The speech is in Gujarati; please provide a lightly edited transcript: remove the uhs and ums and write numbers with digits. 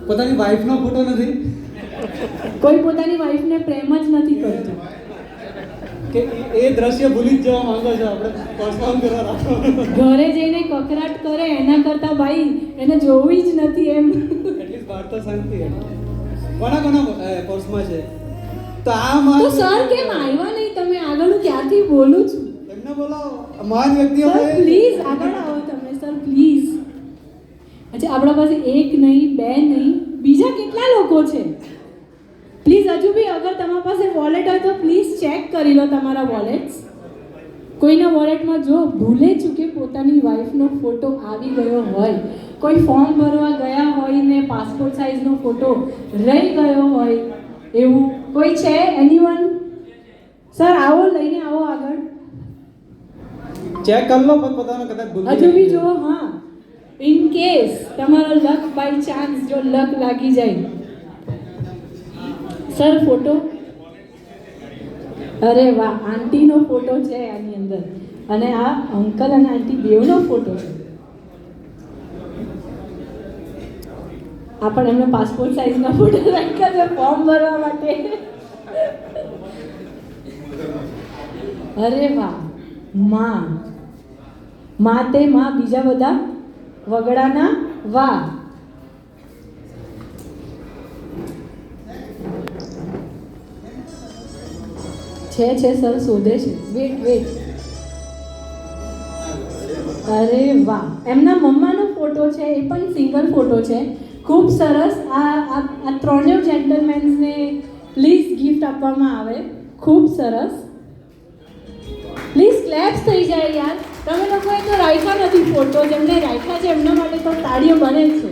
પોતાની વાઈફનો ફોટો નથી. કોઈ પોતાની વાઈફને પ્રેમ જ નથી કરતું કે એ દ્રશ્ય ભૂલી જ જવા માંગો છો આપણે પરફોર્મ કરવા રાખો. ઘરે જઈને કકરાટ કરે એના કરતા ભાઈ એને જોવી જ નથી એમ. એટલીસ્ટ બહાર તો શાંતિ હે. કોના પર્સમાં છે તો આ તો સર કેમ આવ્યા નહીં તમે? આગળ હું ક્યાંથી બોલું છું. એમને બોલાવો. મહાન વ્યક્તિઓ સર પ્લીઝ આગળ આવો તમે સર પ્લીઝ. અચ્છા આપણા પાસે એક નહીં બે નહીં બીજા કેટલા લોકો છે? પ્લીઝ હજુ બી અગર તમારા પાસે વોલેટ હોય તો પ્લીઝ ચેક કરી લો તમારા વોલેટ્સ. કોઈના વોલેટમાં જો ભૂલે ચૂકે પોતાની વાઈફનો ફોટો આવી ગયો હોય, કોઈ ફોર્મ ભરવા ગયા હોય ને પાસપોર્ટ સાઇઝનો ફોટો રહી ગયો હોય એવું કોઈ છે? એનીવન? સર આવો લઈને આવો આગળ. ચેક કરી લો પણ પોતાનો કદાચ ભૂલ હજુ બી જો હા ઇન કેસ તમારો લક બાય ચાન્સ જો લક લાગી જાય. સર ફોટો, અરે વાહ આંટીનો ફોટો છે આની અંદર અને આ અંકલ અને આંટી બેવનો ફોટો છે. આ પણ એમને પાસપોર્ટ સાઇઝના ફોટો રાખ્યા છે ફોર્મ ભરવા માટે. અરે વાહ માં તે માં બીજા બધા વગડાના વાહ. છે સર શોધે છે. વેટ અરે વાહ એમના મમ્માનો ફોટો છે એ પણ સિંગલ ફોટો છે. ખૂબ સરસ. આ ત્રણેય જેન્ટલમેન્સને પ્લીઝ ગિફ્ટ આપવામાં આવે. ખૂબ સરસ. પ્લીઝ ક્લેપ્સ થઈ જાય યાર. તમે લોકોએ તો રાખ્યા નથી ફોટો, જેમને રાખ્યા છે એમના માટે તો તાળીઓ બને જ છે.